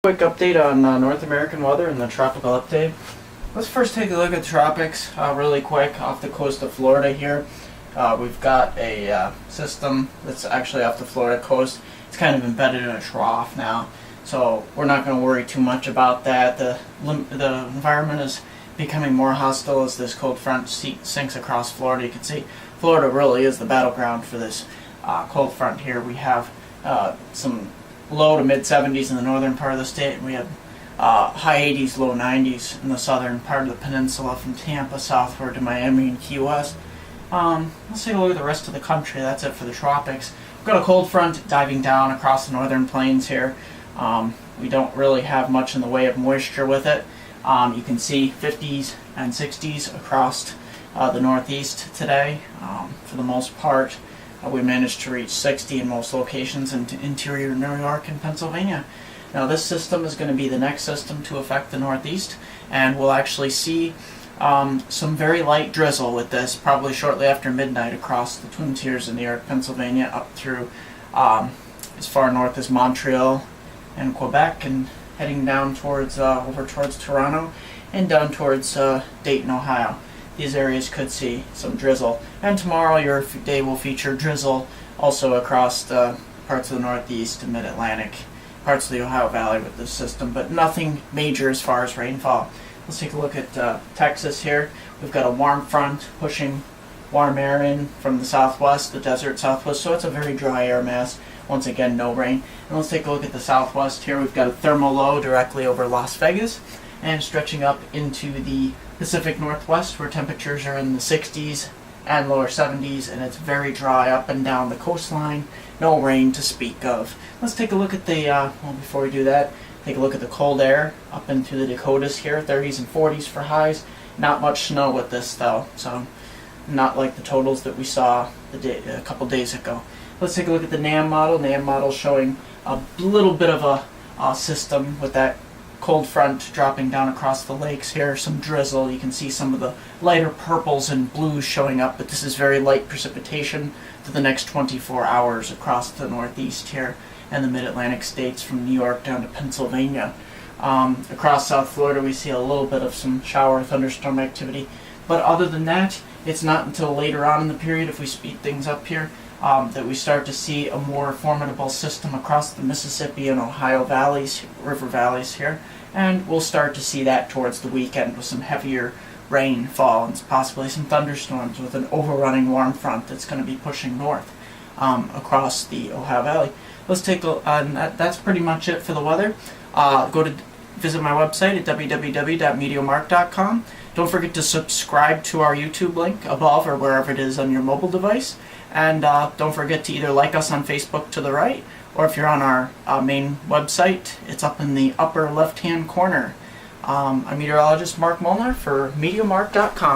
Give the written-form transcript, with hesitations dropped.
Quick update on North American weather and the tropical update. Let's first take a look at the tropics really quick off the coast of Florida here. We've got a system that's actually off the Florida coast. It's kind of embedded in a trough now, so we're not going to worry too much about that. The environment is becoming more hostile as this cold front sinks across Florida. You can see Florida really is the battleground for this cold front here. We have some low to mid 70s in the northern part of the state, and we have high 80s, low 90s in the southern part of the peninsula from Tampa southward to Miami and Key West. Let's take a look at the rest of the country. That's it for the tropics. We've got a cold front diving down across the northern plains here. We don't really have much in the way of moisture with it. You can see 50s and 60s across the northeast today. For the most part, we managed to reach 60 in most locations in interior New York and Pennsylvania. Now this system is going to be the next system to affect the northeast, and we'll actually see some very light drizzle with this probably shortly after midnight across the Twin Tiers in New York, Pennsylvania, up through as far north as Montreal and Quebec, and heading down towards over towards Toronto and down towards Dayton, Ohio. These areas could see some drizzle, and tomorrow your day will feature drizzle also across the parts of the northeast and mid-Atlantic, parts of the Ohio Valley with this system, but nothing major as far as rainfall. Let's take a look at Texas here. We've got a warm front pushing warm air in from the southwest, the desert southwest, so it's a very dry air mass. Once again, no rain. And let's take a look at the southwest here. We've got a thermal low directly over Las Vegas and stretching up into the Pacific Northwest, where temperatures are in the 60s and lower 70s, and it's very dry up and down the coastline. No rain to speak of. Let's take a look at the, well, before we do that, take a look at the cold air up into the Dakotas here, 30s and 40s for highs. Not much snow with this though, so not like the totals that we saw a couple days ago. Let's take a look at the NAM model. NAM model showing a little bit of a system with that cold front dropping down across the lakes here, some drizzle. You can see some of the lighter purples and blues showing up, but this is very light precipitation for the next 24 hours across the northeast here and the mid-Atlantic states from New York down to Pennsylvania. Across South Florida we see a little bit of some shower thunderstorm activity, but other than that, it's not until later on in the period, if we speed things up here, that we start to see a more formidable system across the Mississippi and Ohio valleys, river valleys here, and we'll start to see that towards the weekend with some heavier rainfall and possibly some thunderstorms with an overrunning warm front that's going to be pushing north across the Ohio Valley. Let's take a that's pretty much it for the weather. Visit my website at www.MeteoMark.com. Don't forget to subscribe to our YouTube link above or wherever it is on your mobile device. And don't forget to either like us on Facebook to the right, or if you're on our main website, it's up in the upper left-hand corner. I'm meteorologist Mark Molnar for MeteoMark.com.